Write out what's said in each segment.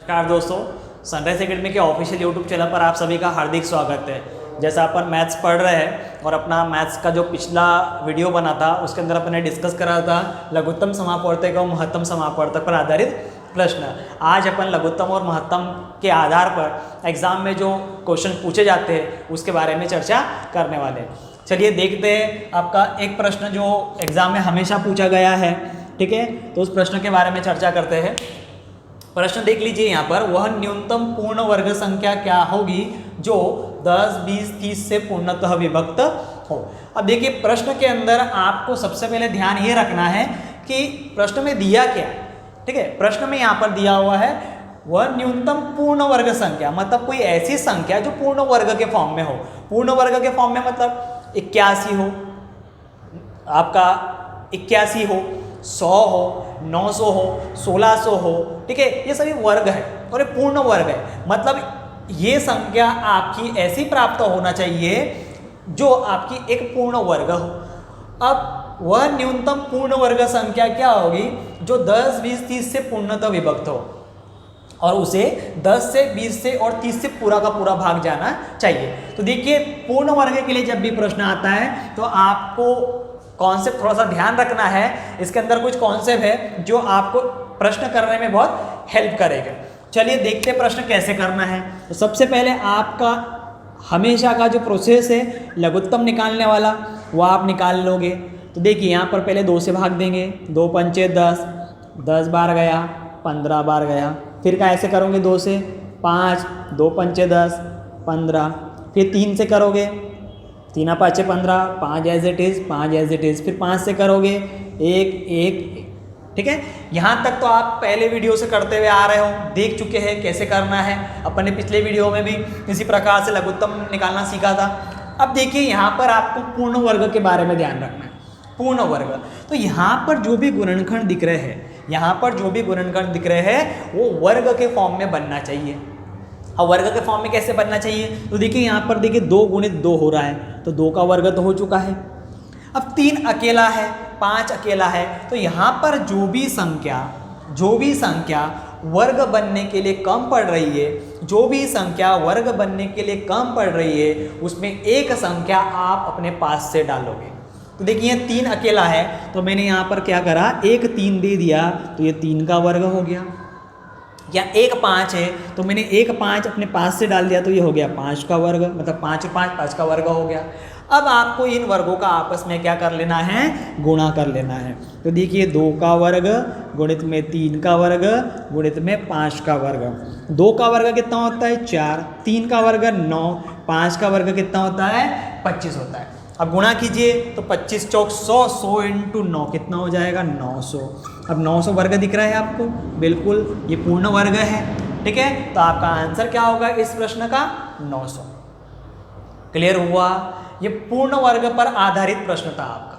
नमस्कार दोस्तों, sunrise academy के ऑफिशियल यूट्यूब चैनल पर आप सभी का हार्दिक स्वागत है। जैसा अपन मैथ्स पढ़ रहे हैं और अपना मैथ्स का जो पिछला वीडियो बना था उसके अंदर अपन ने डिस्कस करा था लघुत्तम समापवर्तक और महत्तम समापवर्तक पर आधारित प्रश्न। आज अपन लघुत्तम और महत्तम के आधार पर एग्जाम में जो क्वेश्चन पूछे जाते हैं उसके बारे में चर्चा करने वाले हैं। चलिए देखते हैं आपका एक प्रश्न जो एग्जाम में हमेशा पूछा गया है, ठीक है। तो उस प्रश्न के बारे में चर्चा करते हैं। प्रश्न देख लीजिए यहाँ पर, वह न्यूनतम पूर्ण वर्ग संख्या क्या होगी जो 10, 20, 30 से पूर्णतः विभक्त हो। अब देखिए प्रश्न के अंदर आपको सबसे पहले ध्यान ये रखना है कि प्रश्न में दिया क्या है, ठीक है। प्रश्न में यहाँ पर दिया हुआ है वह न्यूनतम पूर्ण वर्ग संख्या, मतलब कोई ऐसी संख्या जो पूर्ण वर्ग के फॉर्म में हो। पूर्ण वर्ग के फॉर्म में मतलब 81 हो, आपका 81 हो, 100 हो, 900 हो, 1600 हो, ठीक है। ये सभी वर्ग है और ये पूर्ण वर्ग है, मतलब ये संख्या आपकी ऐसी प्राप्त होना चाहिए जो आपकी एक पूर्ण वर्ग हो। अब वह न्यूनतम पूर्ण वर्ग संख्या क्या होगी जो 10, 20, 30 से पूर्णतः विभक्त हो और उसे 10 से 20 से और 30 से पूरा का पूरा भाग जाना चाहिए। तो देखिए पूर्ण वर्ग के लिए जब भी प्रश्न आता है तो आपको कॉन्सेप्ट थोड़ा सा ध्यान रखना है। इसके अंदर कुछ कॉन्सेप्ट है जो आपको प्रश्न करने में बहुत हेल्प करेगा। चलिए देखते हैं प्रश्न कैसे करना है। तो सबसे पहले आपका हमेशा का जो प्रोसेस है लघुत्तम निकालने वाला वो आप निकाल लोगे। तो देखिए यहाँ पर पहले 2 से भाग देंगे, 2 पंचे 10, 10 बार गया, 15 बार गया। फिर कैसे करोगे 2 से 5, 2 पंचे 10, 15। फिर 3 से करोगे, 3 5 15, 5 as it is, 5 as it is. फिर 5 से करोगे 1 1, ठीक है। यहाँ तक तो आप पहले वीडियो से करते हुए आ रहे हो, देख चुके हैं कैसे करना है। अपन ने पिछले वीडियो में भी इसी प्रकार से लघुत्तम निकालना सीखा था। अब देखिए यहाँ पर आपको पूर्ण वर्ग के बारे में ध्यान रखना है। पूर्ण वर्ग, तो यहाँ पर जो भी गुणनखंड दिख रहे हैं, यहाँ पर जो भी गुणनखंड दिख रहे हैं वो वर्ग के फॉर्म में बनना चाहिए। अब वर्ग के फॉर्म में कैसे बनना चाहिए, तो देखिए यहाँ पर देखिए 2 गुणित 2 हो रहा है, तो 2 का वर्ग तो हो चुका है। अब 3 अकेला है, 5 अकेला है, तो यहाँ पर जो भी संख्या वर्ग बनने के लिए कम पड़ रही है, जो भी संख्या वर्ग बनने के लिए कम पड़ रही है उसमें एक संख्या आप अपने पास से डालोगे। तो देखिए 3 अकेला है तो मैंने यहाँ पर क्या करा, 1 3 दे दिया तो ये 3 का वर्ग हो गया। या 1 5 है तो मैंने 1 5 अपने पास से डाल दिया तो ये हो गया 5 का वर्ग, मतलब 5 5 5 का वर्ग हो गया। अब आपको इन वर्गों का आपस में क्या कर लेना है, गुणा कर लेना है। तो देखिए 2 का वर्ग गुणित में 3 का वर्ग गुणित में 5 का वर्ग। 2 का वर्ग कितना होता है 4, 3 का वर्ग 9, 5 का वर्ग कितना होता है 25 होता है। अब गुणा कीजिए तो 25 चौक 100, 100 इंटू 9 कितना हो जाएगा 900। अब 900 वर्ग दिख रहा है आपको, बिल्कुल ये पूर्ण वर्ग है, ठीक है। तो आपका आंसर क्या होगा इस प्रश्न का 900। क्लियर हुआ, ये पूर्ण वर्ग पर आधारित प्रश्न था आपका,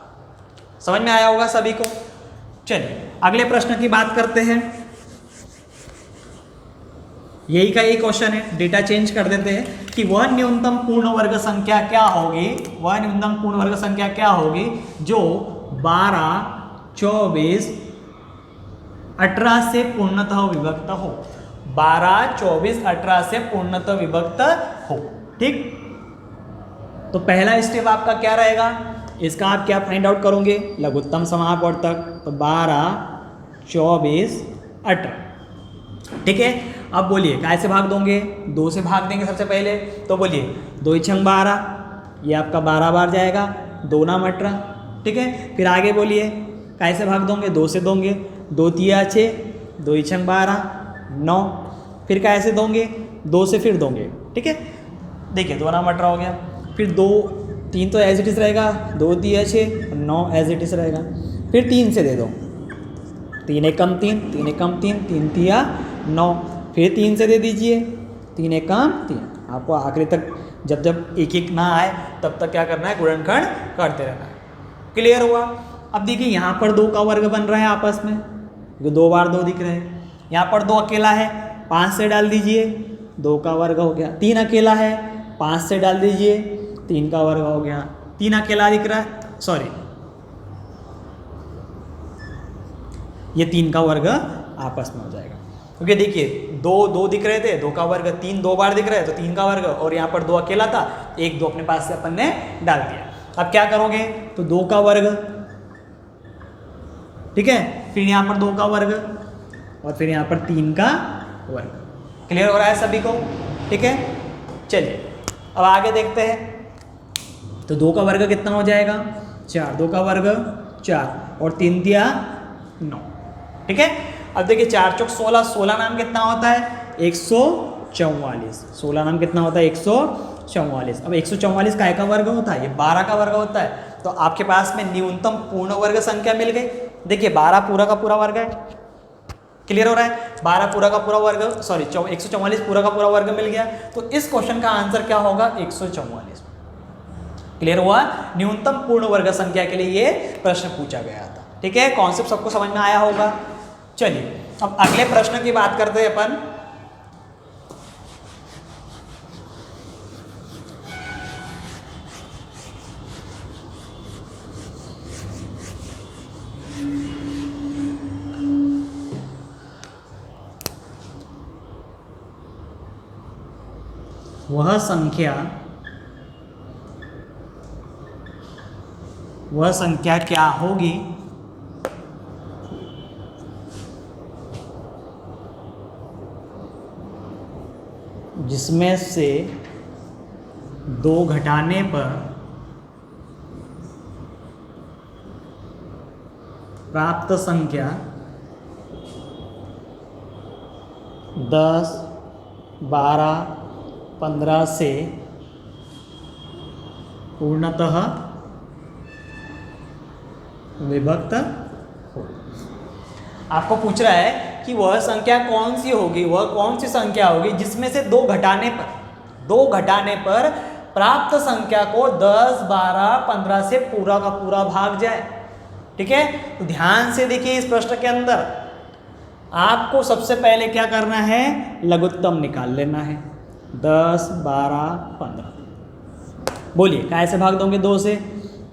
समझ में आया होगा सभी को। चलिए अगले प्रश्न की बात करते हैं। यही का एक क्वेश्चन है, डेटा चेंज कर देते हैं कि वह न्यूनतम पूर्ण वर्ग संख्या क्या होगी, वह न्यूनतम पूर्ण वर्ग संख्या क्या होगी जो 12, 24, 18 से पूर्णतः विभक्त हो। 12, 24, 18 से पूर्णतः विभक्त हो, ठीक। तो पहला स्टेप आपका क्या रहेगा, इसका आप क्या फाइंड आउट करोगे, लघुत्तम समापवर्तक। तो 12, 24, 18, ठीक है। अब बोलिए कैसे भाग दोगे, 2 से भाग देंगे सबसे पहले। तो बोलिए 2 छंग 12, ये आपका 12 बार जाएगा, 2 नाम 18, ठीक है। फिर आगे बोलिए कैसे भाग दोगे, 2 से दोगे, 2 तिया 6, 2 छंग 12, 9। फिर कैसे दोगे, 2 से फिर दोगे, ठीक है। देखिए 2 नाम 18 हो गया। फिर 2 3 तो एज इट इज़ रहेगा, 2 तिया 6, 9 एज इट इज़ रहेगा। फिर 3 से दे दो, 3 एकम 3, 3 एकम 3, 3 तिया 9। फिर 3 से दे दीजिए, 3 एकम 3। आपको आखिरी तक जब जब एक एक ना आए तब तक क्या करना है, गुणनखंड करते रहना है। क्लियर हुआ। अब देखिए यहाँ पर 2 का वर्ग बन रहा है आपस में, जो 2 बार 2 दिख रहे हैं। यहाँ पर 2 अकेला है, 5 से डाल दीजिए, 2 का वर्ग हो गया। 3 अकेला है, 5 से डाल दीजिए, 3 का वर्ग हो गया। 3 अकेला दिख रहा है, सॉरी ये 3 का वर्ग आपस में हो जाएगा। क्योंकि देखिए दो दो दिख रहे थे, 2 का वर्ग, 3 2 बार दिख रहे हैं तो 3 का वर्ग, और यहाँ पर 2 अकेला था, 1 2 अपने पास से अपन ने डाल दिया। अब क्या करोगे, तो 2 का वर्ग, ठीक है, फिर यहाँ पर 2 का वर्ग और फिर यहाँ पर 3 का वर्ग। क्लियर हो रहा है सभी को? ठीक है, चलिए अब आगे देखते हैं। तो 2 का वर्ग कितना हो जाएगा, 4, 2 का वर्ग 4 और 3 दिया 9। ठीक है, अब देखिए 4 चौक 16, 16 नाम कितना होता है 144, 16 नाम कितना होता है 144। अब 144 काय का वर्ग होता है, ये 12 का वर्ग होता है। तो आपके पास में न्यूनतम पूर्ण वर्ग संख्या मिल गई। देखिए 12 पूरा का पूरा वर्ग है, क्लियर हो रहा है, 12 पूरा का पूरा वर्ग, सॉरी 144 पूरा का पूरा वर्ग मिल गया। तो इस क्वेश्चन का आंसर क्या होगा 144। क्लियर हुआ, न्यूनतम पूर्ण वर्ग संख्या के लिए ये प्रश्न पूछा गया था। ठीक है, कॉन्सेप्ट सबको समझ में आया होगा। चलिए अब अगले प्रश्न की बात करते हैं अपन। वह संख्या क्या होगी जिसमें से 2 घटाने पर प्राप्त संख्या 10, 12, 15 से पूर्णतः विभक्त हो। आपको पूछ रहा है कि वह संख्या कौन सी होगी, वह कौन सी संख्या होगी जिसमें से 2 घटाने पर प्राप्त संख्या को 10, 12, 15 से पूरा का पूरा भाग जाए। ठीक है, तो ध्यान से देखिए इस प्रश्न के अंदर आपको सबसे पहले क्या करना है, लघुत्तम निकाल लेना है। 10, 12, 15, बोलिए कैसे भाग दोगे 2 से,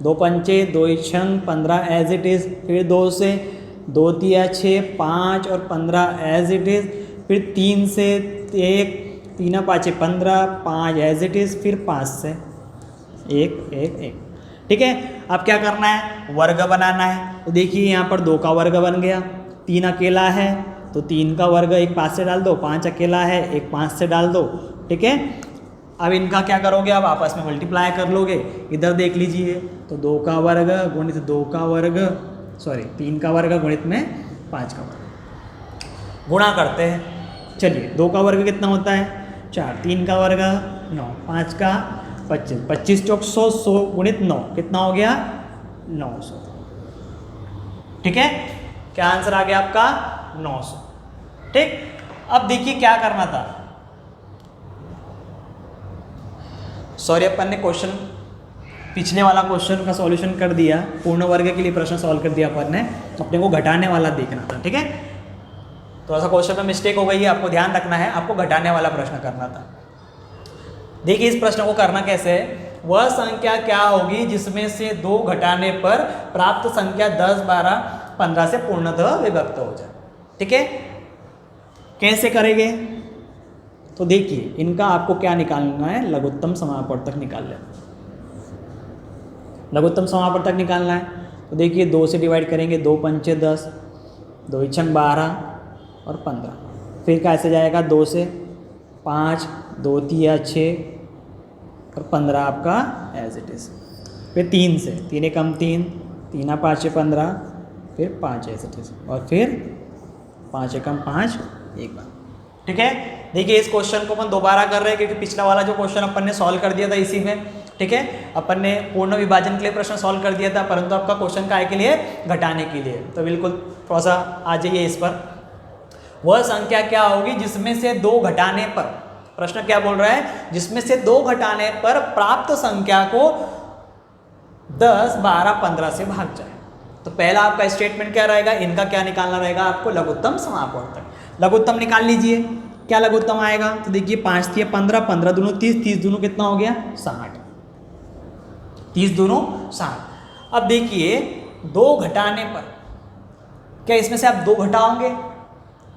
2 पंचे 2 छंग 15 एज इट इज़, फिर 2 से 2 तिया 6, 5 और 15 एज इट इज़, फिर 3 से 1, 3 5 15, 5 एज इट इज़, फिर 5 से 1 1 1। ठीक है, अब क्या करना है, वर्ग बनाना है। तो देखिए यहाँ पर 2 का वर्ग बन गया, 3 अकेला है तो 3 का वर्ग 1 5 से डाल दो, 5 अकेला है 1 5 से डाल दो। ठीक है, अब इनका क्या करोगे, आप आपस में मल्टीप्लाई कर लोगे। इधर देख लीजिए, तो 2 का वर्ग गुणित 2 का वर्ग, सॉरी 3 का वर्ग गुणित में 5 का वर्ग, गुणा करते हैं। चलिए 2 का वर्ग कितना होता है 4, 3 का वर्ग 9, 5 का 25, 25 चौक 100, 100 गुणित 9 कितना हो गया 900। ठीक है, क्या आंसर आ गया आपका 900। ठीक, अब देखिए क्या करना था, सॉरी अपन ने क्वेश्चन पिछले वाला क्वेश्चन का सॉल्यूशन कर दिया, पूर्ण वर्ग के लिए प्रश्न सॉल्व कर दिया अपन ने, अपने को घटाने वाला देखना था। ठीक है, थोड़ा सा क्वेश्चन में मिस्टेक हो गई है, आपको ध्यान रखना है, आपको घटाने वाला प्रश्न करना था। देखिए इस प्रश्न को करना कैसे है, वह संख्या क्या होगी जिसमें से 2 घटाने पर प्राप्त संख्या 10, 12, 15 से पूर्णतः विभक्त हो जाए। ठीक है, कैसे करेंगे, तो देखिए इनका आपको क्या निकालना है, लघुत्तम समापवर्तक निकाल लेना, लघुत्तम समापवर्तक निकालना है। तो देखिए 2 से डिवाइड करेंगे, 2 पंचे 10, 2 छंग 12 और 15, फिर कैसे जाएगा 2 से 5, 2 तिया 6 और 15 आपका एज इट इज़, फिर 3 से 3 कम 3, 3 5 15, फिर 5 एज इट इज़, और फिर 5 कम 5 एक बार। ठीक है, देखिए इस क्वेश्चन को अपन दोबारा कर रहे हैं क्योंकि पिछला वाला जो क्वेश्चन अपन ने सॉल्व कर दिया था इसी में। ठीक है, अपन ने पूर्ण विभाजन के लिए प्रश्न सॉल्व कर दिया था, परंतु आपका क्वेश्चन काय के लिए, घटाने के लिए। तो बिल्कुल थोड़ा सा आ जाइए इस पर, वह संख्या क्या होगी जिसमें से 2 घटाने पर, प्रश्न क्या बोल रहा है, जिसमें से 2 घटाने पर प्राप्त संख्या को 10, 12, 15 से भाग जाए। तो पहला आपका स्टेटमेंट क्या रहेगा, इनका क्या निकालना रहेगा आपको, लघुत्तम समापवर्तक। लघुत्तम निकाल लीजिए, क्या लघुत्तम आएगा, तो देखिए 5 तिया 15, 15 दूनो 30, 30 दूनो कितना हो गया 60, 30 दूनो 60। अब देखिए 2 घटाने पर, क्या इसमें से आप 2 घटाओगे,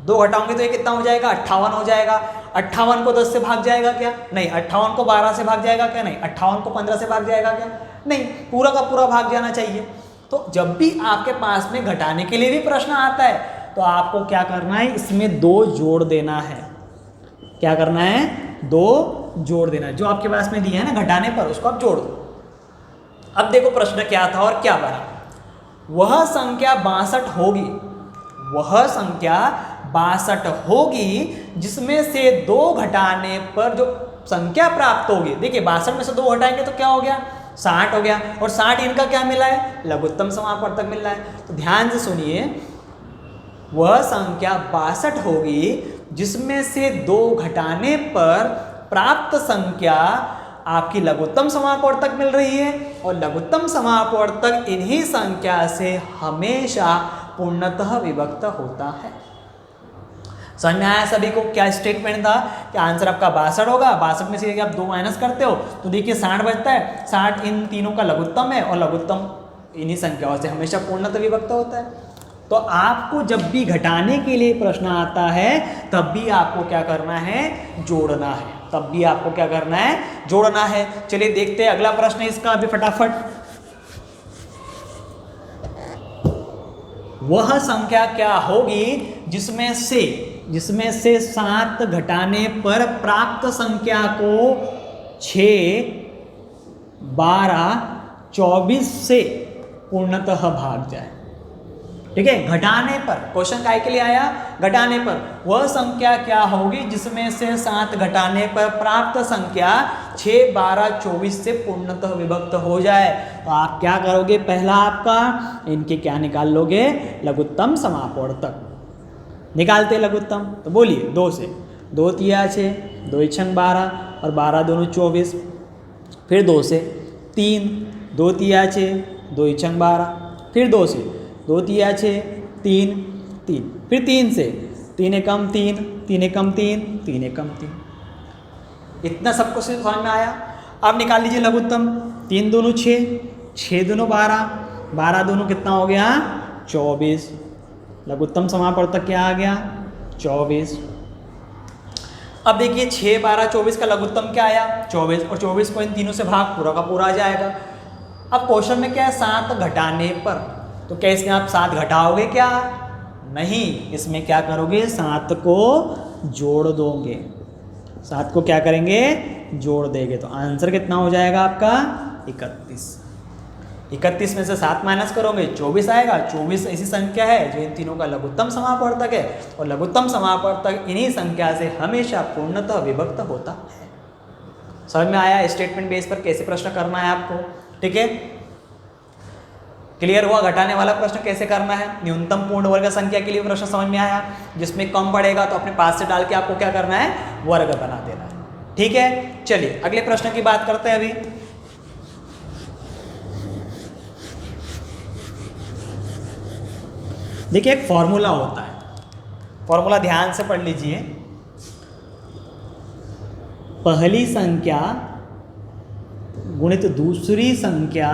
2 घटाओगे तो ये कितना हो जाएगा, 58 हो जाएगा। 58 को 10 से भाग जाएगा क्या, नहीं। 58 को 12 से भाग जाएगा क्या, नहीं। 58 को 15 से भाग जाएगा क्या, नहीं। पूरा का पूरा भाग जाना चाहिए। तो जब भी आपके पास में घटाने के लिए भी प्रश्न आता है तो आपको क्या करना है, इसमें 2 जोड़ देना है। क्या करना है, 2 जोड़ देना है। जो आपके पास में दिया है ना घटाने पर, उसको आप जोड़ दो। अब देखो प्रश्न क्या था और क्या बना। वह संख्या 62 होगी, वह संख्या 62 होगी जिसमें से 2 घटाने पर जो संख्या प्राप्त होगी। देखिए 62 में से 2 घटाएंगे तो क्या हो गया, 60 हो गया। और 60 इनका क्या मिला है, लघुत्तम समापवर्तक मिल रहा है। तो ध्यान से सुनिए, वह संख्या 62 होगी जिसमें से 2 घटाने पर प्राप्त संख्या आपकी लघुत्तम समापवर्तक मिल रही है। और लघुत्तम समापवर्तक इन्हीं संख्या से हमेशा पूर्णतः विभक्त होता है। समझ में आया सभी को क्या स्टेटमेंट था कि आंसर आपका 62 होगा। 62 में से आप 2 माइनस करते हो तो देखिए 60 बचता है। 60 इन तीनों का लघुत्तम है और लघुत्तम इन्हीं संख्याओं से हमेशा पूर्णतः विभक्त होता है। तो आपको जब भी घटाने के लिए प्रश्न आता है तब भी आपको क्या करना है, जोड़ना है। तब भी आपको क्या करना है, जोड़ना है। चलिए देखते हैं अगला प्रश्न इसका अभी फटाफट। वह संख्या क्या होगी जिसमें से 7 घटाने पर प्राप्त संख्या को 6, 12, 24 से पूर्णतः भाग जाए। ठीक है, घटाने पर क्वेश्चन काय के लिए आया, घटाने पर। वह संख्या क्या होगी जिसमें से 7 घटाने पर प्राप्त संख्या 6, 12, 24 से पूर्णतः विभक्त हो जाए। तो आप क्या करोगे, पहला आपका इनके क्या निकाल लोगे, लघुत्तम समापवर्तक निकालते लघुत्तम। तो बोलिए 2 से, 2 तिया 6, 2 छन 12 और 12 दोनों 24। फिर 2 से 3, 2 तिया 6, 2 छन 12। फिर 2 से, 2 तिया 6, 3, 3। फिर 3 से, 3 एकम 3, 3 एकम 3, 3 एकम 3। इतना सबको समझ में आया। अब निकाल लीजिए लघुत्तम। 3 दूनों 6, 6 दूनों 12, 12 दूनों कितना हो गया, 24। लघुत्तम समापवर्तक क्या आ गया, 24। अब देखिए 6, 12, 24 का लघुत्तम क्या आया, 24। और 24 को इन तीनों से भाग पूरा का पूरा आ जाएगा। अब क्वेश्चन में क्या है, 7 घटाने पर। तो क्या इसमें आप 7 घटाओगे क्या, नहीं। इसमें क्या करोगे, 7 को जोड़ दोगे। 7 को क्या करेंगे, जोड़ देंगे। तो आंसर कितना हो जाएगा आपका, 31। 31 में से 7 माइनस करोगे 24 आएगा। 24 ऐसी संख्या है जो इन तीनों का लघुत्तम समापवर्तक है। और लघुत्तम समापवर्तक इन्हीं संख्या से हमेशा पूर्णतः विभक्त होता है। समझ में आया स्टेटमेंट बेस पर कैसे प्रश्न करना है आपको, ठीक है। क्लियर हुआ घटाने वाला प्रश्न कैसे करना है। न्यूनतम पूर्ण वर्ग संख्या के लिए प्रश्न समझ में आया। जिसमें कम पड़ेगा तो अपने पास से डाल के आपको क्या करना है, वर्ग बना देना है, ठीक है। चलिए अगले प्रश्न की बात करते हैं अभी। देखिए एक फॉर्मूला होता है, फॉर्मूला ध्यान से पढ़ लीजिए। पहली संख्या गुणित दूसरी संख्या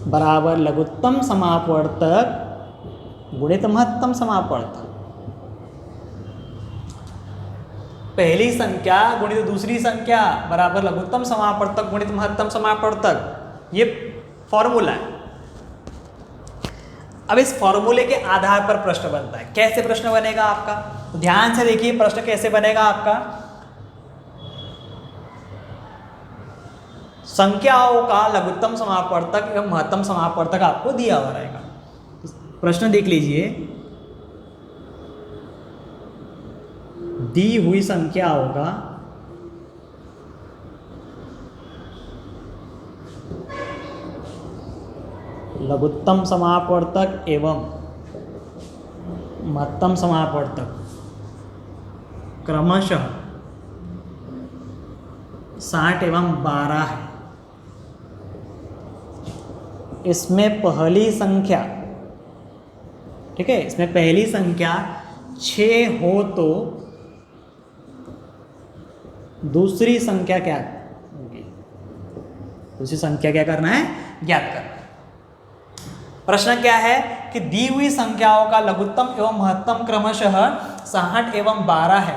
बराबर लघुत्तम समापवर्तक गुणित महत्तम समापवर्तक। पहली संख्या गुणित दूसरी संख्या बराबर लघुत्तम समापवर्तक गुणित महत्तम समापवर्तक, ये फॉर्मूला है। अब इस फॉर्मूले के आधार पर प्रश्न बनता है। कैसे प्रश्न बनेगा आपका, तो ध्यान से देखिए प्रश्न कैसे बनेगा आपका। संख्याओं का लघुत्तम समापवर्तक एवं महत्तम समापवर्तक आपको दिया हुआ रहेगा। प्रश्न देख लीजिए, दी हुई संख्याओं का लघुत्तम समापवर्तक एवं महत्तम समापवर्तक क्रमशः 60 एवं 12 है। इसमें पहली संख्या, ठीक है, इसमें पहली संख्या 6 हो तो दूसरी संख्या क्या होगी, दूसरी संख्या क्या करना है, ज्ञात करना है। प्रश्न क्या है कि दी हुई संख्याओं का लघुत्तम एवं महत्तम क्रमशः 60 एवं 12 है।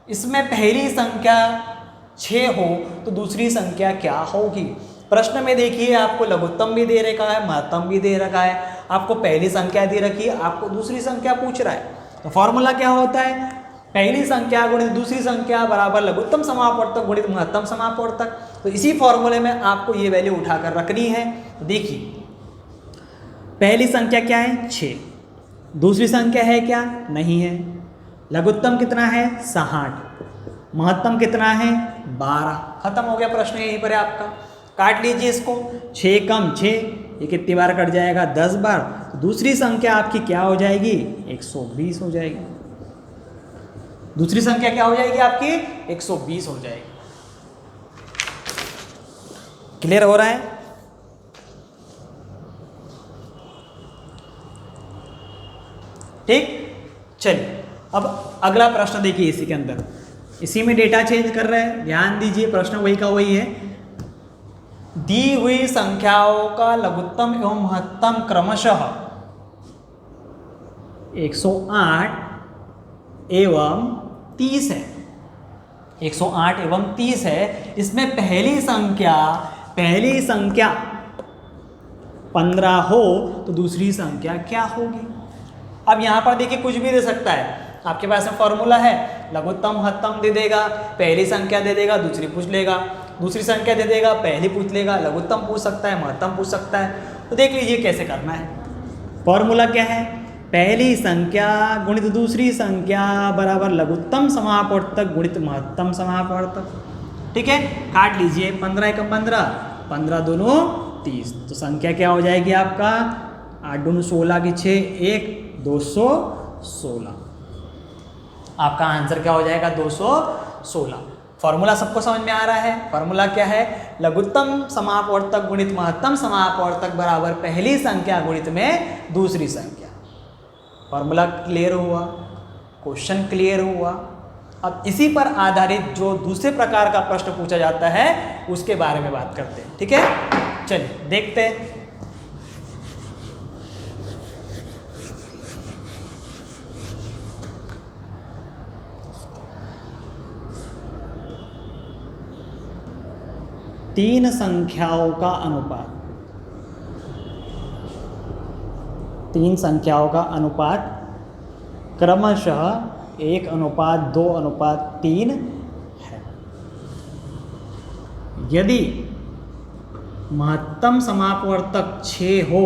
इसमें पहली संख्या 6 हो तो दूसरी संख्या क्या होगी। प्रश्न में देखिए आपको लघुत्तम भी दे रखा है, महत्तम भी दे रखा है, आपको पहली संख्या दे रखी है, आपको दूसरी संख्या पूछ रहा है। तो फॉर्मूला क्या होता है, पहली संख्या गुणित दूसरी संख्या बराबर लघुत्तम समापवर्तक गुणित महत्तम समापवर्तक। तो इसी फॉर्मूले में आपको ये वैल्यू उठाकर रखनी है। तो देखिए पहली संख्या क्या है 6, दूसरी संख्या है क्या, नहीं है, लघुत्तम कितना है 60, महत्तम कितना है 12। खत्म हो गया प्रश्न, यहीं पर है आपका। काट लीजिए इसको, 6 कम 6, ये कितनी बार कट जाएगा 10 बार। तो दूसरी संख्या आपकी क्या हो जाएगी 120 हो जाएगी। दूसरी संख्या क्या हो जाएगी आपकी 120 हो जाएगी। क्लियर हो रहा है। ठीक, चलिए अब अगला प्रश्न देखिए। इसी के अंदर इसी में डेटा चेंज कर रहे हैं, ध्यान दीजिए, प्रश्न वही का वही है। दी हुई संख्याओं का लघुत्तम एवं महत्तम क्रमशः 108 एवं 30 है। 108 एवं 30 है। इसमें पहली संख्या 15 हो तो दूसरी संख्या क्या होगी। अब यहाँ पर देखिए कुछ भी दे सकता है, आपके पास में फॉर्मूला है, लघुत्तम महत्तम दे देगा, पहली संख्या दे देगा, दूसरी पूछ लेगा, दूसरी संख्या दे देगा, पहली पूछ लेगा, लघुत्तम पूछ सकता है, महत्तम पूछ सकता है। तो देख लीजिए कैसे करना है। फॉर्मूला क्या है, पहली संख्या गुणित दूसरी संख्या बराबर लघुत्तम समापवर्तक गुणित महत्तम समापवर्तक। ठीक है, काट लीजिए, 15 एकम 15, 15 दूनो 30। तो संख्या क्या हो जाएगी आपका 8 दूनो 16 की 6, 1 216। आपका आंसर क्या हो जाएगा 216। फॉर्मूला सबको समझ में आ रहा है। फॉर्मूला क्या है, लघुत्तम समापवर्तक गुणित महत्तम समापवर्तक बराबर पहली संख्या गुणित में दूसरी संख्या। फॉर्मूला क्लियर हुआ, क्वेश्चन क्लियर हुआ। अब इसी पर आधारित जो दूसरे प्रकार का प्रश्न पूछा जाता है उसके बारे में बात करते हैं। ठीक है, चलिए देखते हैं। तीन संख्याओं का अनुपात, तीन संख्याओं का अनुपात क्रमशः 1:2:3 है। यदि महत्तम समापवर्तक 6 हो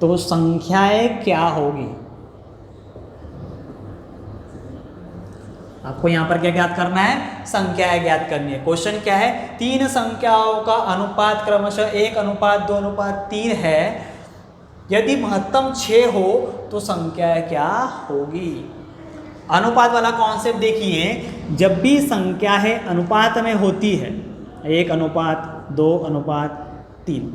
तो संख्याएं क्या होगी। आपको यहां पर क्या ज्ञात करना है, संख्याएं ज्ञात करनी है। क्वेश्चन क्या है, तीन संख्याओं का अनुपात क्रमशः 1:2:3 है। यदि महत्तम 6 हो तो संख्या क्या होगी। अनुपात वाला कॉन्सेप्ट देखिए, जब भी संख्या है अनुपात में होती है 1:2:3,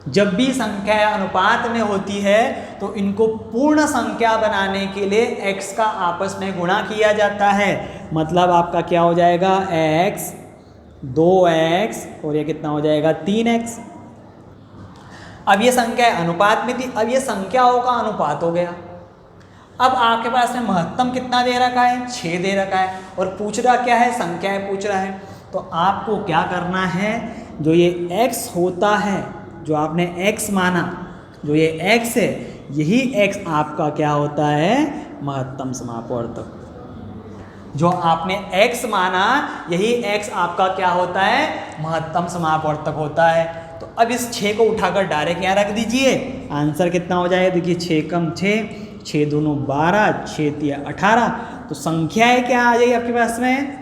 जब भी संख्या अनुपात में होती है तो इनको पूर्ण संख्या बनाने के लिए x का आपस में गुणा किया जाता है। मतलब आपका क्या हो जाएगा x, 2x और ये कितना हो जाएगा 3x। अब ये संख्या अनुपात में थी, अब ये संख्याओं का अनुपात हो गया। अब आपके पास में महत्तम कितना दे रखा है 6 दे रखा है और पूछ रहा क्या है, संख्याएं पूछ रहा है। तो आपको क्या करना है, जो ये x होता है, जो आपने x माना, जो ये x है, यही x आपका क्या होता है महत्तम समापवर्तक। जो आपने x माना यही x आपका क्या होता है महत्तम समापवर्तक होता है। तो अब इस 6 को उठाकर डायरेक्ट यहाँ रख दीजिए, आंसर कितना हो जाएगा देखिए 6 कम 6, 6 दूनो 12, 6 तिया 18। तो संख्याएं क्या आ जाएगी आपके पास में,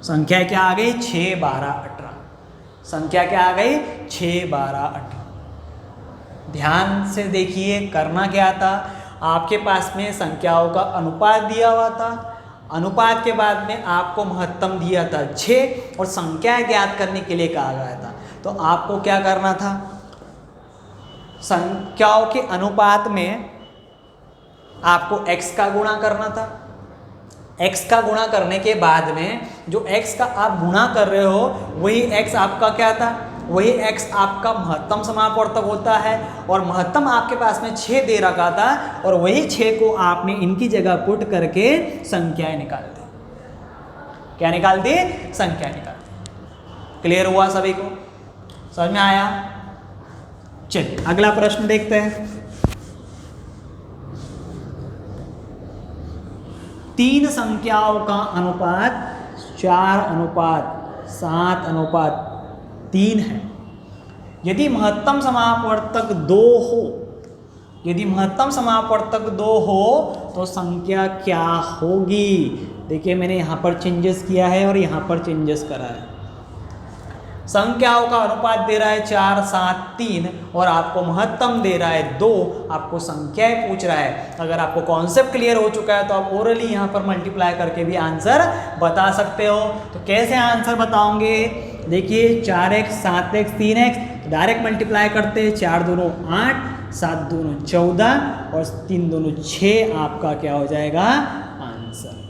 संख्या क्या आ गई 6, 12, 18। संख्या क्या आ गई 6, 12, 18। ध्यान से देखिए करना क्या था, आपके पास में संख्याओं का अनुपात दिया हुआ था, अनुपात के बाद में आपको महत्तम दिया था 6 और संख्याएं ज्ञात करने के लिए कहा गया था। तो आपको क्या करना था, संख्याओं के अनुपात में आपको x का गुणा करना था, x का गुणा करने के बाद में जो x का आप गुणा कर रहे हो वही x आपका क्या था, वही x आपका महत्तम समापवर्तक होता है। और महत्तम आपके पास में 6 दे रखा था और वही 6 को आपने इनकी जगह पुट करके संख्याएं निकाल दी। क्या निकाल दी? संख्याएं निकाल दी। क्लियर हुआ सभी को? समझ में आया? चलिए अगला प्रश्न देखते हैं। 3 संख्याओं का अनुपात 4:7:3 है। यदि महत्तम समापवर्तक 2 हो, यदि महत्तम समापवर्तक 2 हो तो संख्या क्या होगी? देखिए मैंने यहाँ पर चेंजेस किया है और यहाँ पर चेंजेस करा है। संख्याओं का अनुपात दे रहा है 4:7:3 और आपको महत्तम दे रहा है 2, आपको संख्याएं पूछ रहा है। अगर आपको कॉन्सेप्ट क्लियर हो चुका है तो आप ओरली यहाँ पर मल्टीप्लाई करके भी आंसर बता सकते हो। तो कैसे आंसर बताओगे? देखिए 4x 7x 3x direct multiply करते हैं। 4 दूनो 8, 7 दूनो 14 और 3 दूनो 6 आपका क्या हो जाएगा? आंसर।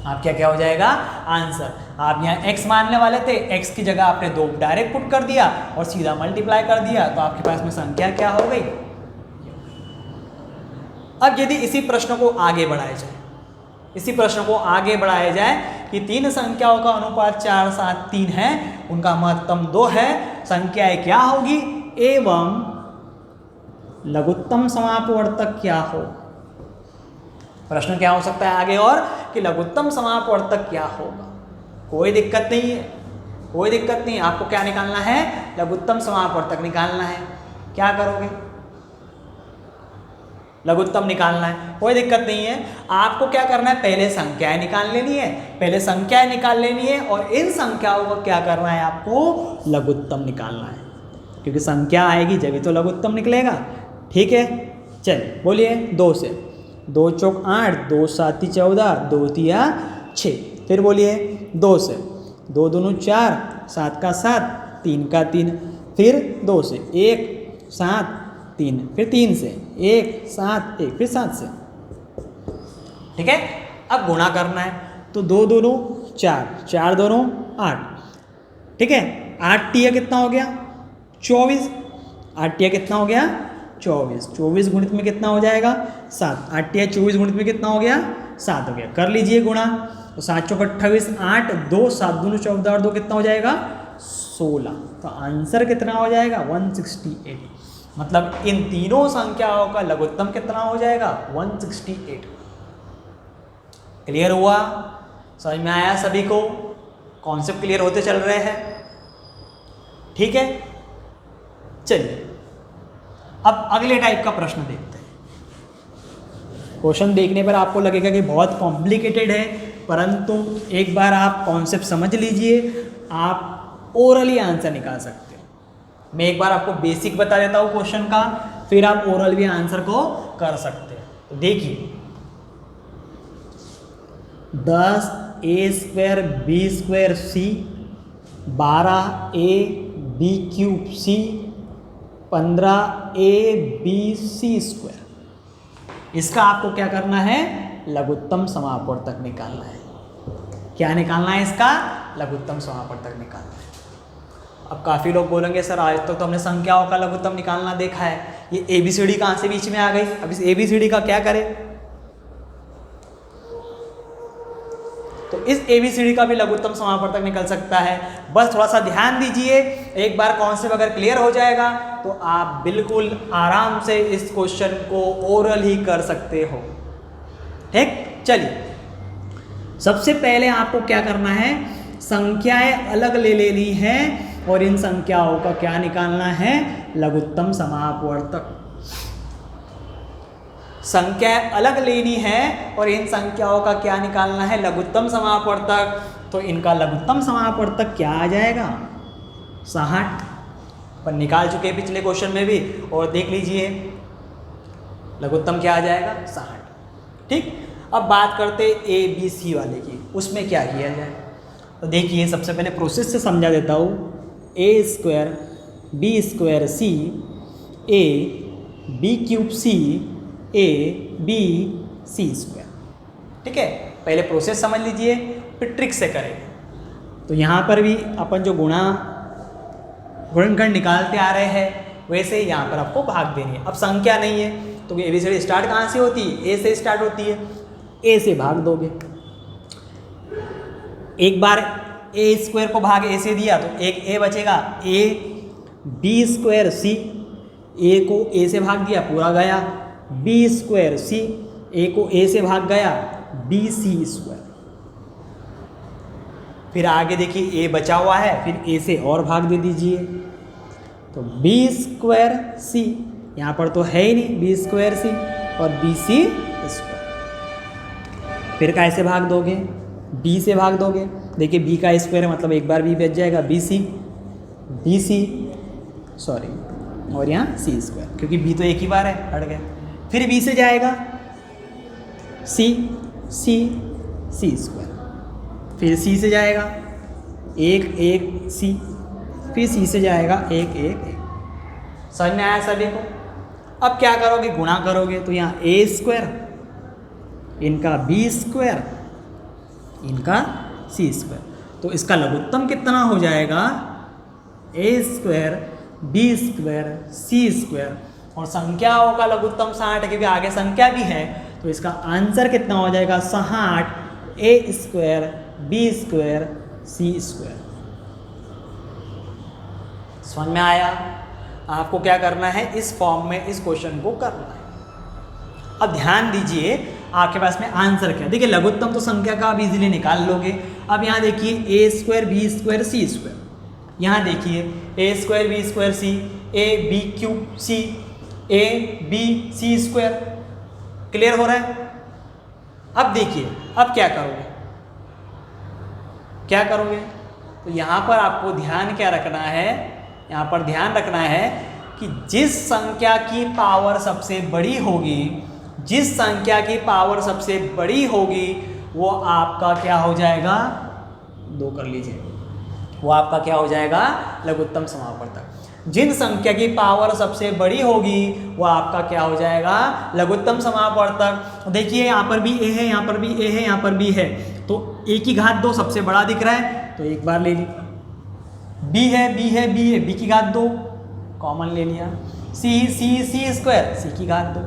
आपका क्या हो जाएगा? आंसर। आप यहाँ x मानने वाले थे, x की जगह आपने 2 डायरेक्ट पुट कर दिया और सीधा मल्टीप्लाई कर दिया तो आपके पास में संख्या क्या हो गई? अब यदि इसी प्रश्न को आगे बढ़ाया जाए, इसी प्रश्न को आगे बढ़ाया जाए कि 3 संख्याओं का अनुपात 4:7:3 है, उनका महत्तम 2 है, संख्याएं क्या होगी एवं लघुत्तम समापवर्तक क्या हो? प्रश्न क्या हो सकता है आगे और कि लघुत्तम समापवर्तक क्या होगा? कोई दिक्कत नहीं है, कोई दिक्कत नहीं। आपको क्या निकालना है? लघुत्तम समापवर्तक निकालना है। क्या करोगे? लघुत्तम निकालना है, कोई दिक्कत नहीं है। आपको क्या करना है? पहले संख्याएं निकाल लेनी है, पहले संख्याएं निकाल लेनी है और इन संख्याओं को क्या करना है? आपको लघुत्तम निकालना है, क्योंकि संख्या आएगी जब ही तो लघुत्तम निकलेगा। ठीक है, चलिए बोलिए। 2 से 2 चौक 8, 2 7 14, 2 तिया 6। फिर बोलिए 2 से 2 दूनो 4, 7 का 7, 3 का 3। फिर 2 से 1 7 3, फिर 3 से 1 7 1, फिर 7 से। ठीक है, अब गुणा करना है तो 2 दूनो 4, 4 दूनो 8। ठीक है, 8 तिया कितना हो गया? 24। 8 तिया कितना हो गया? 24। 24 गुणित में कितना हो जाएगा? 7। 8 तिया 24 गुणित में कितना हो गया? 7 हो गया। कर लीजिए गुणा। तो 7 चौक 28, 8 2 7 दूनो 14 और 2 कितना हो जाएगा? 16। तो आंसर कितना हो जाएगा? 168। मतलब इन तीनों संख्याओं का लघुत्तम कितना हो जाएगा? 168। क्लियर हुआ? समझ में आया सभी को? कॉन्सेप्ट क्लियर होते चल रहे हैं? ठीक है, चलिए अब अगले टाइप का प्रश्न देखते हैं। क्वेश्चन देखने पर आपको लगेगा कि बहुत कॉम्प्लिकेटेड है, परंतु एक बार आप कॉन्सेप्ट समझ लीजिए, आप ओरली आंसर निकाल सकते हो। मैं एक बार आपको बेसिक बता देता हूँ क्वेश्चन का, फिर आप ओरल भी आंसर को कर सकते हैं। तो देखिए 10a² b² c 12ab³ c 15abc²। इसका आपको क्या करना है? लघुत्तम समापवर्तक निकालना है। क्या निकालना है? इसका लघुत्तम समापवर्तक निकालना है। अब काफ़ी लोग बोलेंगे सर आज तक तो हमने संख्याओं का लघुत्तम निकालना देखा है, ये ABCD कहाँ से बीच में आ गई? अब इस ABCD का क्या करें? तो इस ABCD का भी लघुत्तम समापवर्तक निकल सकता है। बस थोड़ा सा ध्यान दीजिए, एक बार कॉन्सेप्ट अगर क्लियर हो जाएगा तो आप बिल्कुल आराम से इस क्वेश्चन को ओरल ही कर सकते हो। ठीक, चलिए सबसे पहले आपको क्या करना है? संख्याएं अलग ले लेनी है और इन संख्याओं का क्या निकालना है? लघुत्तम समापवर्तक। संख्याएं अलग लेनी है और इन संख्याओं का क्या निकालना है? लघुत्तम समापवर्तक। तो इनका लघुत्तम समापवर्तक क्या आ जाएगा? 60। पर निकाल चुके पिछले क्वेश्चन में भी, और देख लीजिए लघुत्तम क्या आ जाएगा? 60। ठीक, अब बात करते ABC वाले की, उसमें क्या किया जाए? तो देखिए सबसे पहले प्रोसेस से समझा देता हूँ। a² b² c a b³ c a b c²। ठीक है, पहले प्रोसेस समझ लीजिए फिर ट्रिक से करेंगे। तो यहाँ पर भी अपन जो गुणनखंड निकालते आ रहे हैं वैसे ही यहाँ पर आपको भाग देनी है। अब संख्या नहीं है तो ABCD स्टार्ट कहाँ से होती है? ए से स्टार्ट होती है। ए से भाग दोगे, एक बार ए स्क्वायर को भाग ए से दिया तो एक ए बचेगा, ए बी स्क्वायर सी, ए को ए से भाग दिया पूरा गया, बी स्क्वायर सी, ए को ए से भाग गया, बी सी स्क्वायर। फिर आगे देखिए ए बचा हुआ है, फिर ए से और भाग दे दीजिए तो बी स्क्वायर सी, यहाँ पर तो है ही नहीं बी स्क्वायर सी, और बी सी स्क्वायर। फिर कैसे भाग दोगे? बी से भाग दोगे, देखिए बी का स्क्वायर है मतलब एक बार बी बच जाएगा, बी सी सॉरी, और यहाँ सी स्क्वायर क्योंकि बी तो एक ही बार है, हट गया। फिर बी से जाएगा सी स्क्वायर, फिर सी से जाएगा एक सी, फिर सी से जाएगा एक। समझ में आया सभी को? अब क्या करोगे? गुणा करोगे तो यहाँ ए स्क्वायर, इनका बी स्क्वायर, इनका सी स्क्वायर, तो इसका लघुत्तम कितना हो जाएगा? ए square B square C square, और संख्याओं का लघुत्तम 60 क्योंकि आगे संख्या भी है, तो इसका आंसर कितना हो जाएगा? 60 ए square B square C square. समझ में आया? आपको क्या करना है? इस फॉर्म में इस क्वेश्चन को करना है। अब ध्यान दीजिए आपके पास में आंसर क्या, देखिए लघुत्तम तो संख्या का आप इजीली निकाल लोगे। अब यहाँ देखिए A square B square C square, यहाँ देखिए A square B square C, A B cube C, A B C square. Clear हो रहा है? अब देखिए अब क्या करोगे? तो यहाँ पर आपको ध्यान क्या रखना है? यहाँ पर ध्यान रखना है कि जिस संख्या की पावर सबसे बड़ी होगी, जिस संख्या की पावर सबसे बड़ी होगी वो आपका क्या हो जाएगा? 2 कर लीजिए, वो आपका क्या हो जाएगा? लघुत्तम समापवर्तक। जिन संख्या की पावर सबसे बड़ी होगी वो आपका क्या हो जाएगा? लघुत्तम समापवर्तक। देखिए यहाँ पर भी ए है, यहाँ पर भी ए है, यहाँ पर भी है, तो ए की घात 2 सबसे बड़ा दिख रहा है तो एक बार ले ली। बी है बी की घात 2 कॉमन ले लिया, सी स्क्वायर सी की घात 2।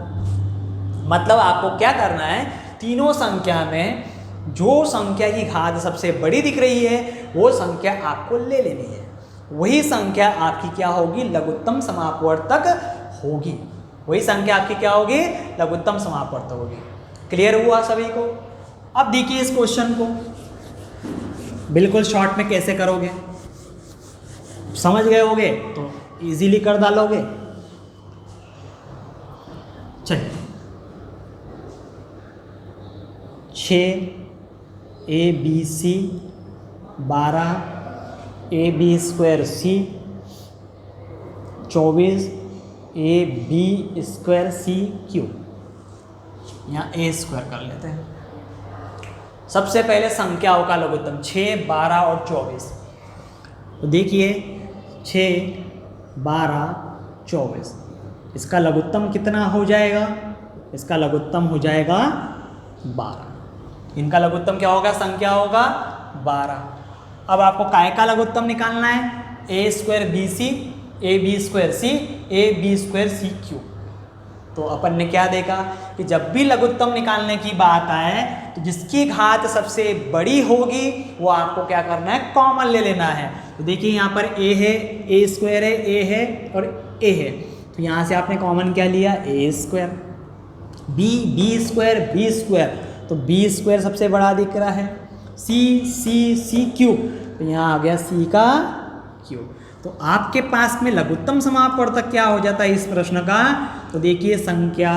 मतलब आपको क्या करना है? तीनों संख्या में जो संख्या की घात सबसे बड़ी दिख रही है वो संख्या आपको ले लेनी है, वही संख्या आपकी क्या होगी? लघुत्तम समापवर्तक होगी। वही संख्या आपकी क्या होगी? लघुत्तम समापवर्तक होगी। क्लियर हुआ सभी को? अब देखिए इस क्वेश्चन को बिल्कुल शॉर्ट में कैसे करोगे, समझ गए होगे तो इजीली कर डालोगे। चलिए 6 ABC 12 AB स्क्वायर सी 24 AB स्क्वायर सी क्यूब, यहाँ ए स्क्वायर कर लेते हैं। सबसे पहले संख्याओं का लघुत्तम 6, 12 और 24। तो देखिए 6, 12, 24, इसका लघुत्तम कितना हो जाएगा? इसका लघुत्तम हो जाएगा 12। इनका लघुत्तम क्या होगा? संख्या होगा 12। अब आपको काय का लघुत्तम निकालना है? A square B C, A B square C, A B square C cube. तो अपन ने क्या देखा कि जब भी लघुत्तम निकालने की बात आए तो जिसकी घात सबसे बड़ी होगी वो आपको क्या करना है? कॉमन ले लेना है। तो देखिए यहाँ पर ए है, ए स्क्वायर है, ए है और ए है, तो यहाँ से आपने कॉमन क्या लिया? A square. B square B square, तो बी स्क्वायर सबसे बड़ा दिख रहा है। सी क्यूब, तो यहाँ आ गया सी का क्यूब। तो आपके पास में लघुत्तम समापवर्तक क्या हो जाता है इस प्रश्न का? तो देखिए संख्या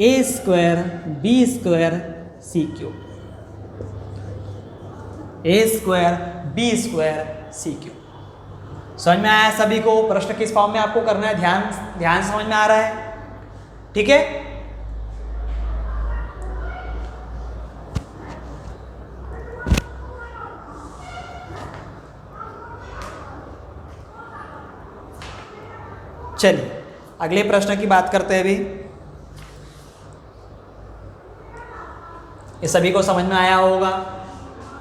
ए square B square C cube, ए square B square C cube. समझ में आया सभी को? प्रश्न किस फॉर्म में आपको करना है? ध्यान समझ में आ रहा है? ठीक है। चलिए अगले प्रश्न की बात करते हैं। अभी ये सभी को समझ में आया होगा।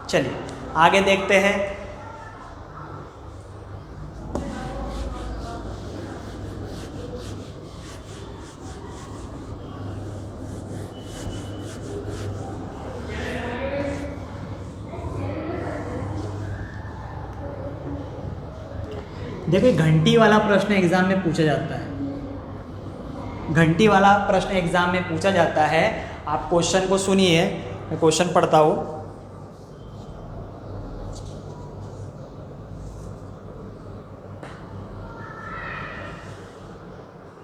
चलिए आगे देखते हैं। देखिए घंटी वाला प्रश्न एग्जाम में पूछा जाता है। घंटी वाला प्रश्न एग्जाम में पूछा जाता है। आप क्वेश्चन को सुनिए, मैं क्वेश्चन पढ़ता हूँ।